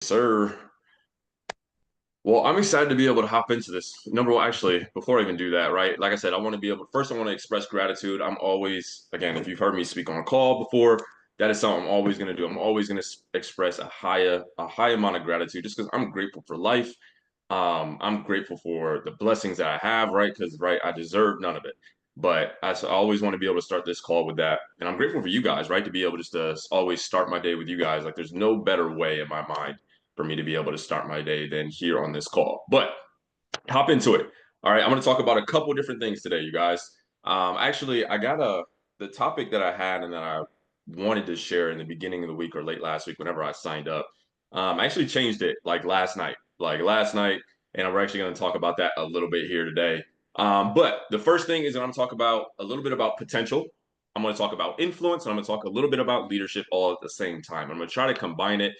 Sir. Well, I'm excited to be able to hop into this. Number one, actually, before I even do that, right? Like I said, I want to be able first, I want to express gratitude. I'm always, again, if you've heard me speak on a call before, that is something I'm always going to do. I'm always going to express a high amount of gratitude just because I'm grateful for life. I'm grateful for the blessings that I have, right? Because, right, I deserve none of it. But I always want to be able to start this call with that. And I'm grateful for you guys, right? To be able just to always start my day with you guys. Like, there's no better way in my mind for me to be able to start my day than here on this call. But hop into it. All right, I'm going to talk about a couple different things today, you guys. Actually, I got the topic that I had and that I wanted to share in the beginning of the week or late last week, whenever I signed up. I actually changed it like last night, and we're actually going to talk about that a little bit here today. But the first thing is that I'm going to talk about a little bit about potential. I'm going to talk about influence, and I'm going to talk a little bit about leadership all at the same time. I'm going to try to combine it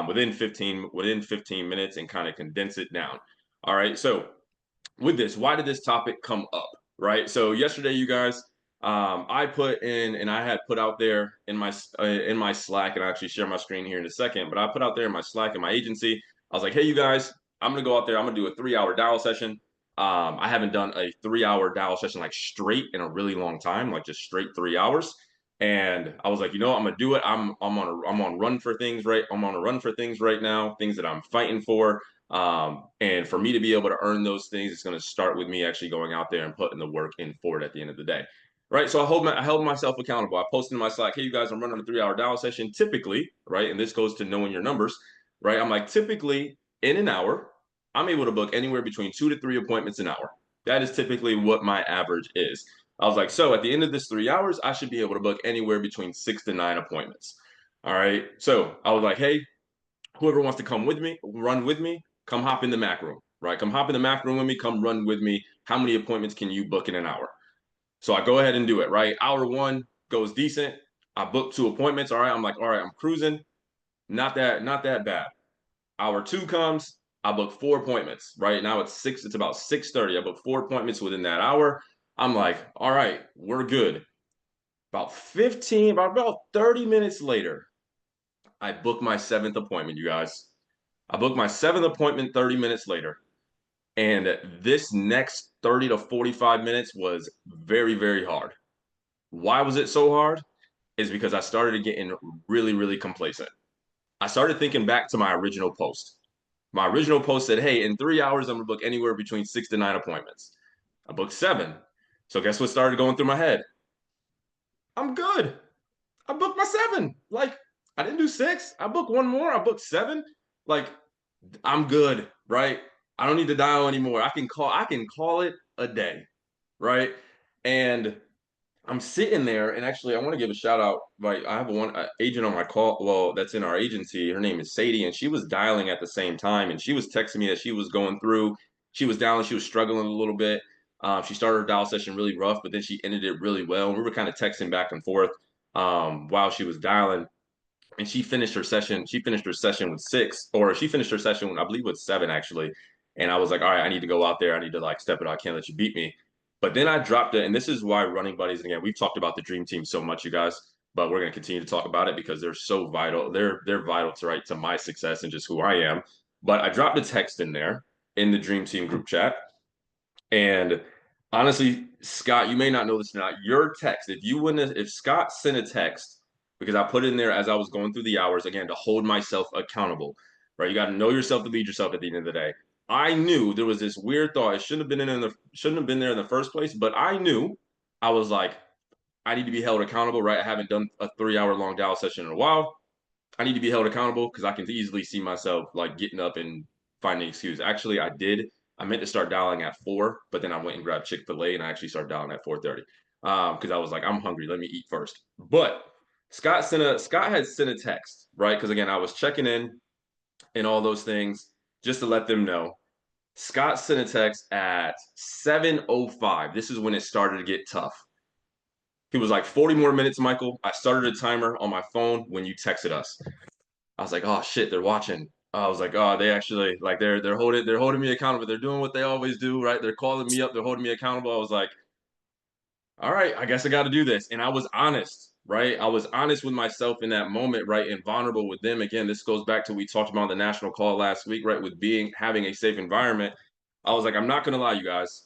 within 15 minutes and kind of condense it down. All right. So with this, why did this topic come up? Right. So yesterday, you guys, I put in and I had put out there in my Slack, and I actually share my screen here in a second. But I put out there in my Slack in my agency. I was like, hey, you guys, I'm gonna go out there. I'm gonna do a 3 hour dial session. I haven't done a 3 hour dial session like straight in a really long time, like just straight 3 hours. And I was like, I'm gonna do it. I'm on run for things, right? I'm on a run for things right now, things that I'm fighting for. And for me to be able to earn those things, it's going to start with me actually going out there and putting the work in for it at the end of the day. Right. So I held myself accountable. I posted in my Slack, hey, you guys, I'm running a 3 hour dial session typically. Right. And this goes to knowing your numbers. Right. I'm like, typically in an hour, I'm able to book anywhere between 2 to 3 appointments an hour. That is typically what my average is. I was like, so at the end of this 3 hours, I should be able to book anywhere between 6 to 9 appointments. All right. So I was like, hey, whoever wants to come with me, run with me, come hop in the Mac room, right? Come hop in the Mac room with me, come run with me. How many appointments can you book in an hour? So I go ahead and do it, right? Hour one goes decent. I book 2 appointments. All right. I'm like, all right, I'm cruising. Not that bad. Hour two comes, I book 4 appointments. Right now it's about 6:30. I book 4 appointments within that hour. I'm like, all right, we're good. About 30 minutes later, I book my seventh appointment, you guys. I booked my seventh appointment 30 minutes later. And this next 30 to 45 minutes was very, very hard. Why was it so hard? Is because I started getting really, really complacent. I started thinking back to my original post. My original post said, hey, in 3 hours, I'm going to book anywhere between 6 to 9 appointments. I booked seven. So guess what started going through my head? I'm good. I booked my seven. Like, I didn't do six. I booked one more. I booked seven. Like, I'm good, right? I don't need to dial anymore. I can call it a day, right? And I'm sitting there, and actually, I want to give a shout out. Like, I have one agent on my call. Well, that's in our agency. Her name is Sadie, and she was dialing at the same time, and she was texting me as she was going through. She was dialing. She was struggling a little bit. She started her dial session really rough, but then she ended it really well. And we were kind of texting back and forth while she was dialing, and she finished her session. She finished her session with six, or she finished her session, I believe, with seven actually. And I was like, all right, I need to go out there. I need to like step it out. I can't let you beat me. But then I dropped it, and this is why running buddies. And again, we've talked about the dream team so much, you guys, but we're going to continue to talk about it because they're so vital. They're vital to my success and just who I am. But I dropped a text in there in the dream team group chat, and honestly, Scott, you may not know this or not. Your text, if Scott sent a text, because I put it in there as I was going through the hours again to hold myself accountable, right? You got to know yourself to lead yourself at the end of the day. I knew there was this weird thought. It shouldn't have been there in the first place, but I knew I was like, I need to be held accountable, right? I haven't done a 3 hour long dial session in a while. I need to be held accountable because I can easily see myself like getting up and finding an excuse. Actually, I did. I meant to start dialing at 4, but then I went and grabbed Chick-fil-A and I actually started dialing at 4:30 because I was like, I'm hungry. Let me eat first. But Scott had sent a text, right? Because again, I was checking in and all those things just to let them know. Scott sent a text at 7:05. This is when it started to get tough. He was like, 40 more minutes, Michael. I started a timer on my phone when you texted us. I was like, oh shit, they're watching. I was like, oh, they actually like they're holding me accountable. They're doing what they always do, right? They're calling me up, they're holding me accountable. I was like, all right, I guess I got to do this. And I was honest, right? I was honest with myself in that moment, right? And vulnerable with them. Again, this goes back to we talked about the national call last week, right? With having a safe environment. I was like, I'm not gonna lie, you guys.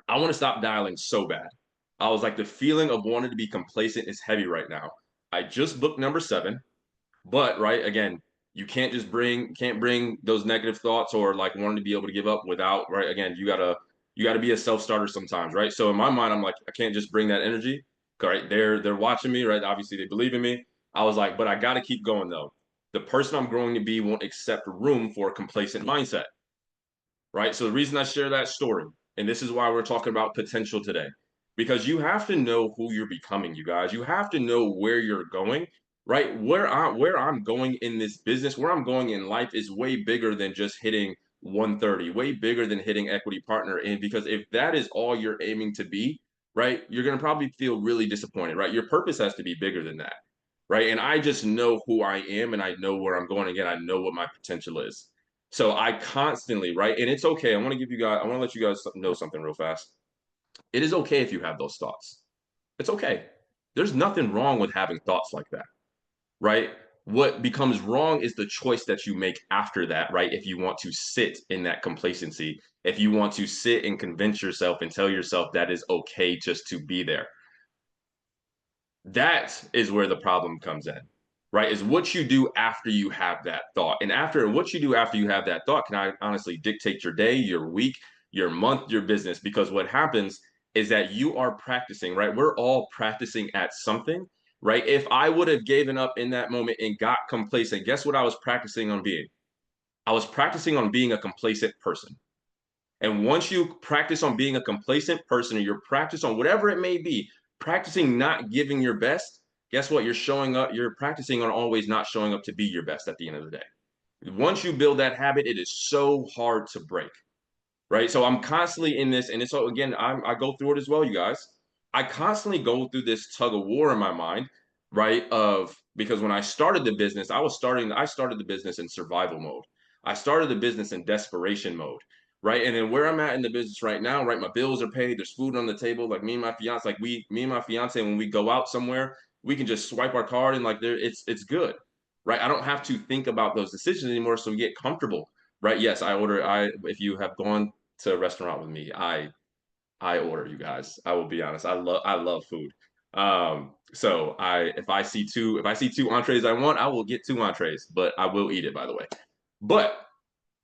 I want to stop dialing so bad. I was like, the feeling of wanting to be complacent is heavy right now. I just booked number 7, but right again, you can't bring those negative thoughts or like wanting to be able to give up without right again. You gotta be a self starter sometimes, right? So in my mind, I'm like, I can't just bring that energy. Right? They're watching me, right? Obviously, they believe in me. I was like, but I got to keep going though. The person I'm growing to be won't accept room for a complacent mindset, right? So the reason I share that story, and this is why we're talking about potential today, because you have to know who you're becoming, you guys. You have to know where you're going, right? Where I'm going in this business, where I'm going in life is way bigger than just hitting 130, way bigger than hitting equity partner. And because if that is all you're aiming to be, right, you're gonna probably feel really disappointed, right? Your purpose has to be bigger than that, right? And I just know who I am and I know where I'm going. Again, I know what my potential is. So I constantly, right? And it's okay. I want to let you guys know something real fast. It is okay if you have those thoughts. It's okay. There's nothing wrong with having thoughts like that, right? What becomes wrong is the choice that you make after that, right? If you want to sit in that complacency, if you want to sit and convince yourself and tell yourself that is okay just to be there, that is where the problem comes in, right? Is what you do after you have that thought. And after what you do after you have that thought can I honestly dictate your day, your week, your month, your business. Because what happens is that you are practicing, right? We're all practicing at something, right? If I would have given up in that moment and got complacent, guess what I was practicing on being? I was practicing on being a complacent person. And once you practice on being a complacent person, or you're practice on whatever it may be, practicing not giving your best, guess what? You're showing up, you're practicing on always not showing up to be your best at the end of the day. Once you build that habit, it is so hard to break, right? So I'm constantly in this, and it's so again, I go through it as well, you guys. I constantly go through this tug of war in my mind, right? Of because when I started the business, I started the business in survival mode. I started the business in desperation mode, right? And then where I'm at in the business right now, right? My bills are paid, there's food on the table. Like me and my fiance, me and my fiance, when we go out somewhere, we can just swipe our card and like there, it's good, right? I don't have to think about those decisions anymore, so we get comfortable, right? Yes, if you have gone to a restaurant with me, I order, you guys. I will be honest. I love food. So I if I see two entrees I want, I will get two entrees, but I will eat it by the way. But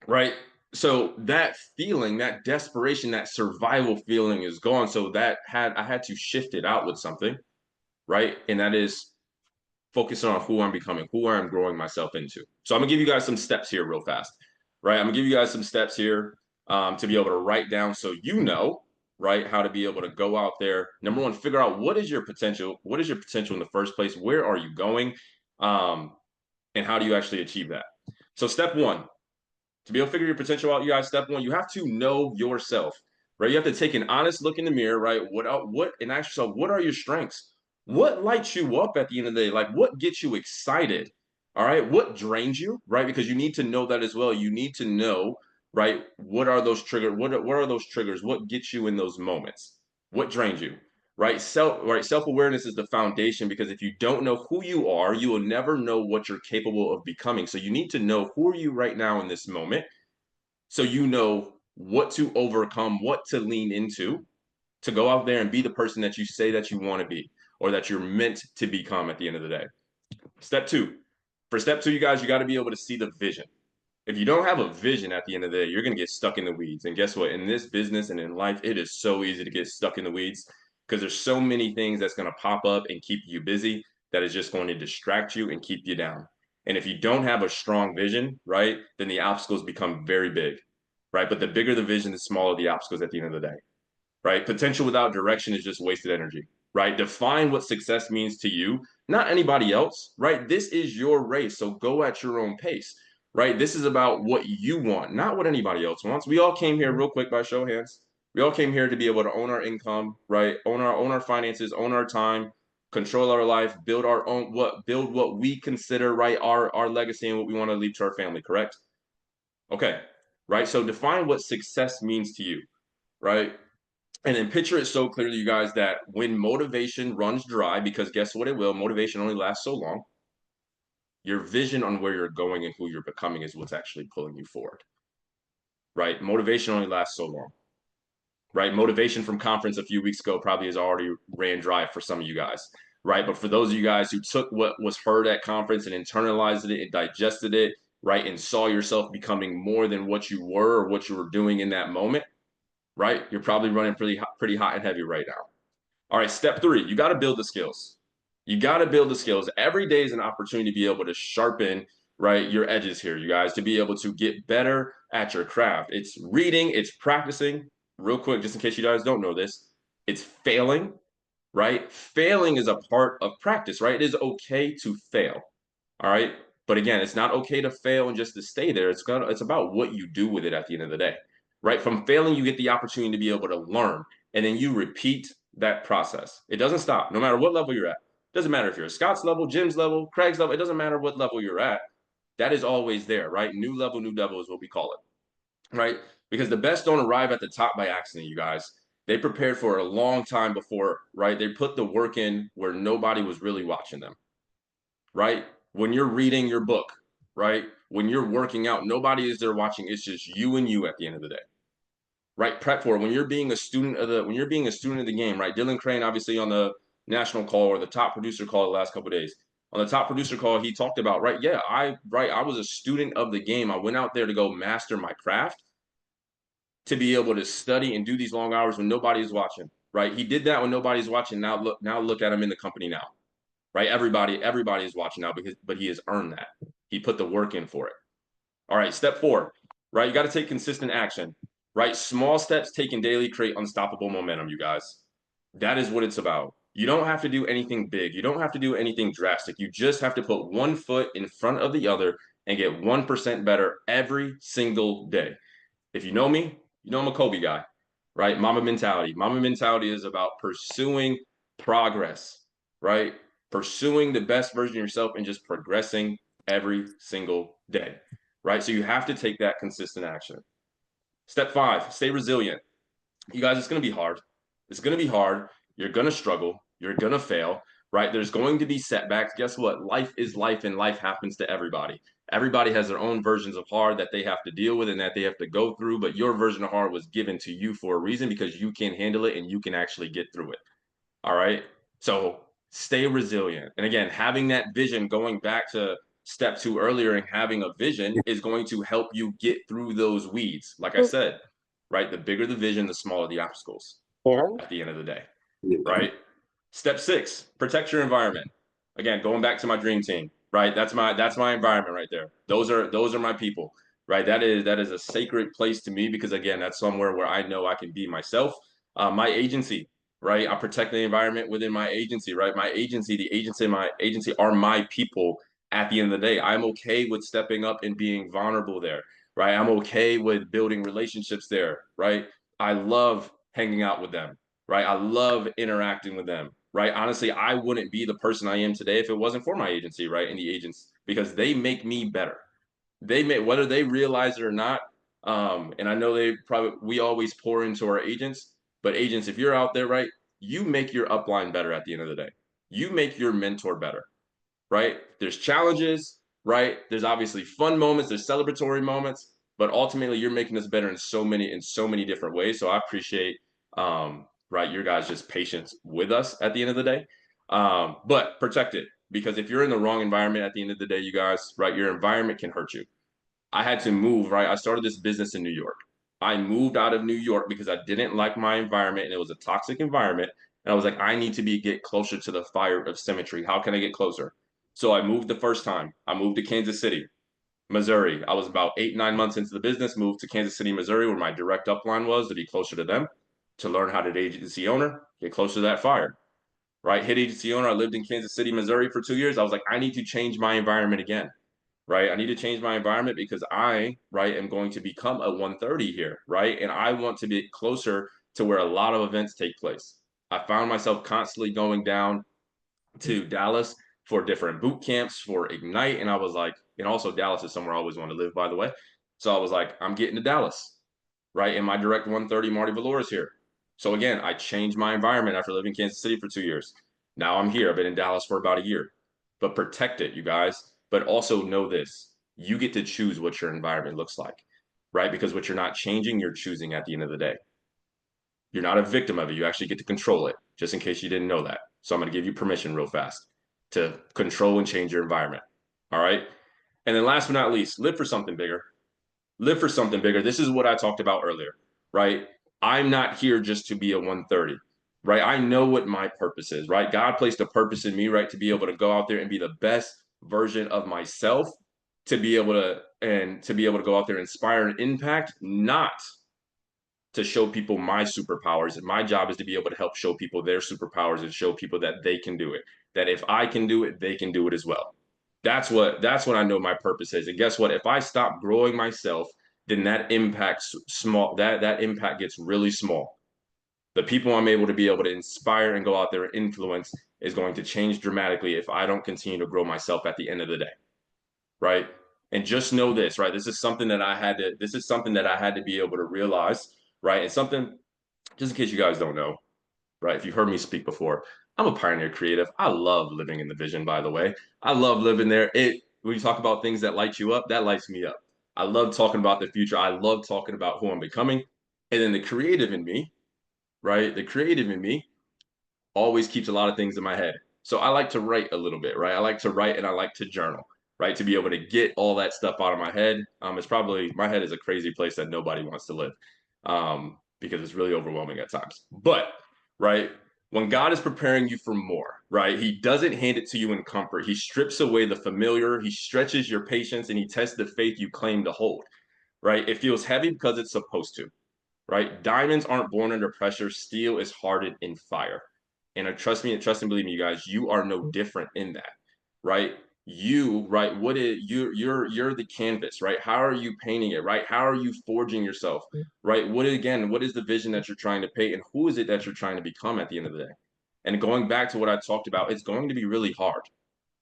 right, so that feeling, that desperation, that survival feeling is gone. So I had to shift it out with something, right? And that is focusing on who I'm becoming, who I'm growing myself into. So I'm gonna give you guys some steps here real fast, right? I'm gonna give you guys some steps here to be able to write down so you know, right, how to be able to go out there. Number one, figure out what is your potential. What is your potential in the first place? Where are you going? Um, and how do you actually achieve that? So step one, to be able to figure your potential out, you guys, step one, you have to know yourself, right? You have to take an honest look in the mirror, right? And ask yourself, what are your strengths? What lights you up at the end of the day? Like, what gets you excited? All right. What drains you, right? Because you need to know that as well. You need to know, right? What are those triggers? What are those triggers? What gets you in those moments? What drains you? Self-awareness is the foundation because if you don't know who you are, you will never know what you're capable of becoming. So you need to know who are you right now in this moment so you know what to overcome, what to lean into to go out there and be the person that you say that you want to be or that you're meant to become at the end of the day. Step two. For step two, you guys, you got to be able to see the vision. If you don't have a vision at the end of the day, you're going to get stuck in the weeds. And guess what? In this business and in life, it is so easy to get stuck in the weeds because there's so many things that's going to pop up and keep you busy that is just going to distract you and keep you down. And if you don't have a strong vision, right, then the obstacles become very big, right? But the bigger the vision, the smaller the obstacles at the end of the day, right? Potential without direction is just wasted energy, right? Define what success means to you, not anybody else, right? This is your race, so go at your own pace, right? This is about what you want, not what anybody else wants. We all came here real quick by show of hands. We all came here to be able to own our income, right? Own our finances, own our time, control our life, build what we consider right our legacy and what we want to leave to our family, correct? Okay. Right? So define what success means to you, right? And then picture it so clearly, you guys, that when motivation runs dry, because guess what it will, motivation only lasts so long, your vision on where you're going and who you're becoming is what's actually pulling you forward, right? Motivation only lasts so long, right? Motivation from conference a few weeks ago probably has already ran dry for some of you guys, right? But for those of you guys who took what was heard at conference and internalized it and digested it, right, and saw yourself becoming more than what you were or what you were doing in that moment, right? You're probably running pretty hot and heavy right now. All right, step 3, you got to build the skills. You got to build the skills. Every day is an opportunity to be able to sharpen, right, your edges here, you guys, to be able to get better at your craft. It's reading, it's practicing. Real quick, just in case you guys don't know this, it's failing, right? Failing is a part of practice, right? It is okay to fail. All right. But again, it's not okay to fail and just to stay there. It's about what you do with it at the end of the day. Right? From failing, you get the opportunity to be able to learn. And then you repeat that process. It doesn't stop, no matter what level you're at. It doesn't matter if you're at Scott's level, Jim's level, Craig's level, it doesn't matter what level you're at. That is always there, right? New level is what we call it. Right? Because the best don't arrive at the top by accident, you guys. They prepared for a long time before, right? They put the work in where nobody was really watching them, right? When you're reading your book, right? When you're working out, nobody is there watching. It's just you and you at the end of the day, right? Prep for it. When you're being a student of the game, right? Dylan Crane, obviously on the national call or the top producer call the last couple of days. On the top producer call, he talked about, right? Yeah, I was a student of the game. I went out there to go master my craft, to be able to study and do these long hours when nobody's watching, right? He did that when nobody's watching. Now look at him in the company now, right? Everybody is watching now because, but he has earned that. He put the work in for it. All right, step 4, right? You got to take consistent action, right? Small steps taken daily create unstoppable momentum, you guys. That is what it's about. You don't have to do anything big. You don't have to do anything drastic. You just have to put one foot in front of the other and get 1% better every single day. If you know me, you know I'm a Kobe guy, right? Mamba mentality. Mamba mentality is about pursuing progress, right? Pursuing the best version of yourself and just progressing every single day, right? So you have to take that consistent action. Step 5, stay resilient. You guys, it's going to be hard. It's going to be hard. You're going to struggle. You're going to fail, right? There's going to be setbacks. Guess what? Life is life, and life happens to everybody. Everybody has their own versions of hard that they have to deal with and that they have to go through. But your version of hard was given to you for a reason because you can handle it and you can actually get through it. All right. So stay resilient. And again, having that vision, going back to step 2 earlier, and having a vision is going to help you get through those weeds. Like I said, right? The bigger the vision, the smaller the obstacles at the end of the day, right? Step 6, protect your environment. Again, going back to my dream team, right? That's my environment right there. Those are my people, right? That is a sacred place to me because again, that's somewhere where I know I can be myself. My agency, right? I protect the environment within my agency, right? My agency are my people. At the end of the day, I'm okay with stepping up and being vulnerable there, right? I'm okay with building relationships there, right? I love hanging out with them, right? I love interacting with them, right? Honestly, I wouldn't be the person I am today if it wasn't for my agency, right? And the agents, because they make me better. They make, whether they realize it or not. And I know we always pour into our agents, but agents, if you're out there, right, you make your upline better at the end of the day. You make your mentor better, right? There's challenges, right? There's obviously fun moments, there's celebratory moments, but ultimately you're making us better in so many different ways. So I appreciate right, your guys' just patience with us at the end of the day. But protect it, because if you're in the wrong environment at the end of the day, you guys, right, your environment can hurt you. I had to move, right? I started this business in New York. I moved out of New York because I didn't like my environment and it was a toxic environment. And I was like, I need to get closer to the fire of symmetry. How can I get closer? So I moved the first time. I moved to Kansas City, Missouri. I was about 8, 9 months into the business, moved to Kansas City, Missouri, where my direct upline was, to be closer to them, to learn how to be agency owner, get closer to that fire. Right? Hit agency owner. I lived in Kansas City, Missouri for 2 years. I was like, I need to change my environment again, right? I need to change my environment because I, right, am going to become a 130 here, right? And I want to be closer to where a lot of events take place. I found myself constantly going down to Dallas for different boot camps for Ignite. And I was like, and also Dallas is somewhere I always want to live, by the way. So I was like, I'm getting to Dallas, right? And my direct 130, Marty Valores here. So again, I changed my environment after living in Kansas City for 2 years. Now I'm here. I've been in Dallas for about a year. But protect it, you guys. But also know this. You get to choose what your environment looks like, right? Because what you're not changing, you're choosing at the end of the day. You're not a victim of it. You actually get to control it, just in case you didn't know that. So I'm going to give you permission real fast to control and change your environment. All right. And then last but not least, live for something bigger. Live for something bigger. This is what I talked about earlier, right? I'm not here just to be a 130, right? I know what my purpose is, right? God placed a purpose in me, right? To be able to go out there and be the best version of myself, to be able to go out there and inspire and impact, not to show people my superpowers. And my job is to be able to help show people their superpowers and show people that they can do it. That if I can do it, they can do it as well. That's what I know my purpose is. And guess what? If I stop growing myself, then that impacts small. That impact gets really small. The people I'm able to inspire and go out there and influence is going to change dramatically if I don't continue to grow myself at the end of the day, right? And just know this, right? This is something that I had to be able to realize, right? And something, just in case you guys don't know, right? If you've heard me speak before, I'm a pioneer creative. I love living in the vision, by the way. I love living there. When you talk about things that light you up, that lights me up. I love talking about the future. I love talking about who I'm becoming. And then the creative in me, right? The creative in me always keeps a lot of things in my head. So I like to write a little bit, right? I like to write and I like to journal, right? To be able to get all that stuff out of my head. It's probably my head is a crazy place that nobody wants to live, because it's really overwhelming at times. But right, when God is preparing you for more, right, He doesn't hand it to you in comfort. He strips away the familiar. He stretches your patience and He tests the faith you claim to hold. Right, it feels heavy because it's supposed to. Right, diamonds aren't born under pressure. Steel is hardened in fire. And trust and believe me, you guys, you are no different in that, right? Right, you're the canvas, right? How are you painting it, right? How are you forging yourself, right? What is the vision that you're trying to paint, and who is it that you're trying to become at the end of the day? And going back to what I talked about, it's going to be really hard,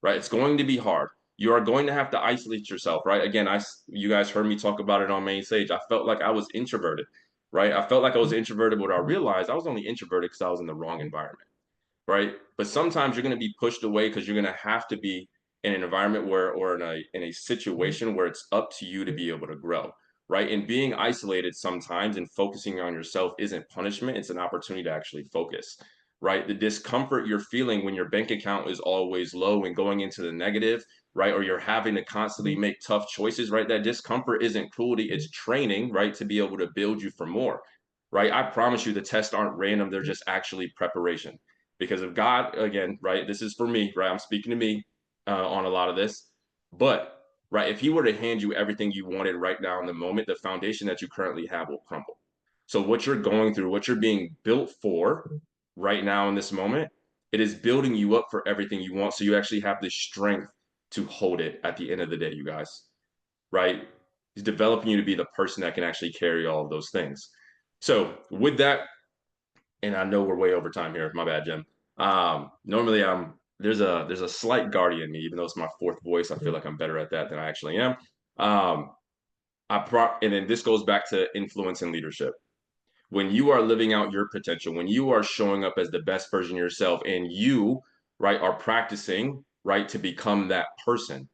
right? It's going to be hard. You are going to have to isolate yourself, right? Again, you guys heard me talk about it on main stage. I felt like I was introverted, right? I felt like I was introverted, but I realized I was only introverted because I was in the wrong environment, right? But sometimes you're going to be pushed away because you're going to have to be in an environment where, or in a situation where it's up to you to be able to grow, right? And being isolated sometimes and focusing on yourself isn't punishment; it's an opportunity to actually focus, right? The discomfort you're feeling when your bank account is always low and going into the negative, right? Or you're having to constantly make tough choices, right? That discomfort isn't cruelty; it's training, right? To be able to build you for more, right? I promise you, the tests aren't random; they're just actually preparation. Because of God, again, right? This is for me, right? I'm speaking to me on a lot of this. But, right, if He were to hand you everything you wanted right now in the moment, the foundation that you currently have will crumble. So, what you're going through, what you're being built for right now in this moment, it is building you up for everything you want. So, you actually have the strength to hold it at the end of the day, you guys, right? He's developing you to be the person that can actually carry all of those things. So, with that, and I know we're way over time here. My bad, Jim. Normally there's a slight guardian in me, even though it's my fourth voice. I feel like I'm better at that than I actually am. Um, and then this goes back to influence and leadership. When you are living out your potential, when you are showing up as the best version of yourself, and you right are practicing right to become that person,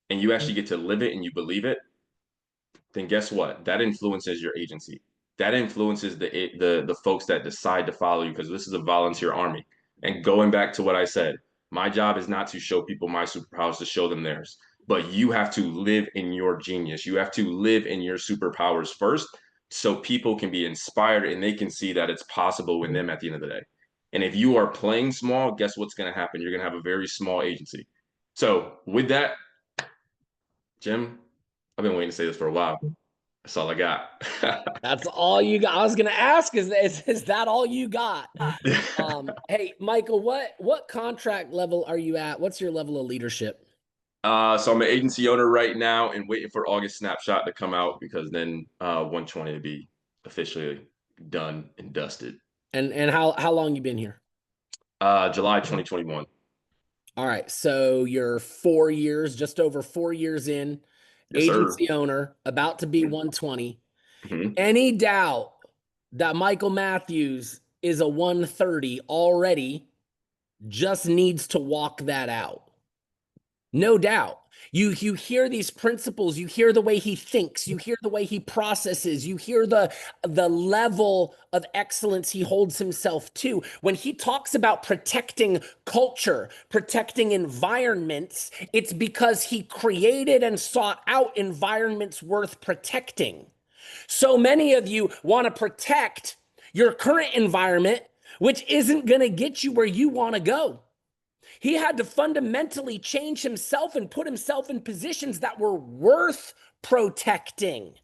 and you actually get to live it and you believe it, then guess what? That influences your agency. That influences the folks that decide to follow you because this is a volunteer army. And going back to what I said, my job is not to show people my superpowers, to show them theirs. But you have to live in your genius. You have to live in your superpowers first so people can be inspired and they can see that it's possible with them at the end of the day. And if you are playing small, guess what's going to happen? You're going to have a very small agency. So, with that, Jim, I've been waiting to say this for a while. That's all I got. That's all you got. I was going to ask, is that all you got? Hey, Michael, what contract level are you at? What's your level of leadership? So I'm an agency owner right now and waiting for August snapshot to come out because then 120 to be officially done and dusted. And how long you been here? July 2021. All right, so you're 4 years, just over 4 years in, Yes, sir. agency owner, about to be 120. Mhm. Any doubt that Michael Matthews is a 130 already, just needs to walk that out. No doubt. You hear these principles, you hear the way he thinks, you hear the way he processes, you hear the level of excellence he holds himself to. When he talks about protecting culture, protecting environments, it's because he created and sought out environments worth protecting. So many of you want to protect your current environment, which isn't going to get you where you want to go. He had to fundamentally change himself and put himself in positions that were worth protecting.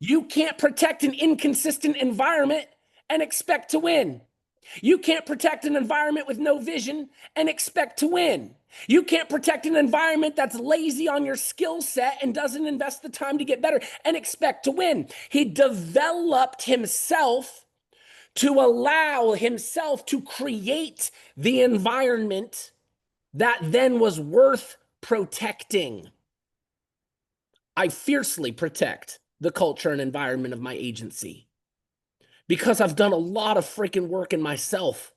You can't protect an inconsistent environment and expect to win. You can't protect an environment with no vision and expect to win. You can't protect an environment that's lazy on your skill set and doesn't invest the time to get better and expect to win. He developed himself to allow himself to create the environment that then was worth protecting. I fiercely protect the culture and environment of my agency because I've done a lot of freaking work in myself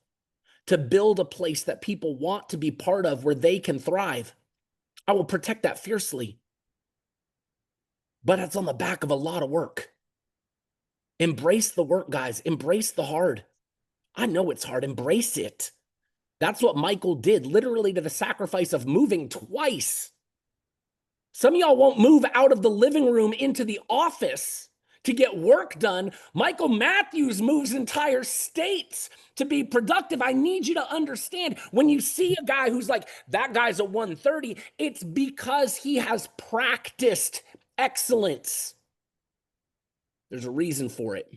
to build a place that people want to be part of where they can thrive. I will protect that fiercely. But it's on the back of a lot of work. Embrace the work, guys. Embrace the hard. I know it's hard. Embrace it. That's what Michael did, literally to the sacrifice of moving twice. Some of y'all won't move out of the living room into the office to get work done. Michael Matthews moves entire states to be productive. I need you to understand, when you see a guy who's like, that guy's a 130, it's because he has practiced excellence. There's a reason for it.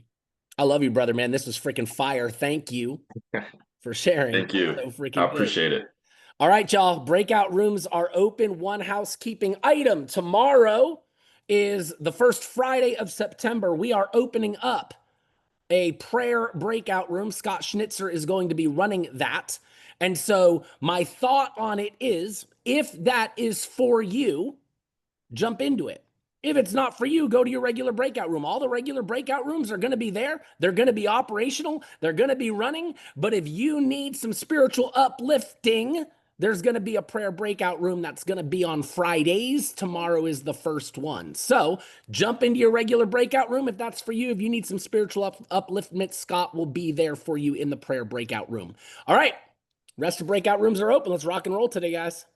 I love you, brother, man. This was freaking fire. Thank you for sharing. Thank you. So freaking I appreciate it. All right, y'all. Breakout rooms are open. One housekeeping item. Tomorrow is the first Friday of September. We are opening up a prayer breakout room. Scott Schnitzer is going to be running that. And so my thought on it is, if that is for you, jump into it. If it's not for you, go to your regular breakout room. All the regular breakout rooms are going to be there. They're going to be operational. They're going to be running. But if you need some spiritual uplifting, there's going to be a prayer breakout room that's going to be on Fridays. Tomorrow is the first one. So jump into your regular breakout room if that's for you. If you need some spiritual upliftment, Scott will be there for you in the prayer breakout room. All right. Rest of breakout rooms are open. Let's rock and roll today, guys.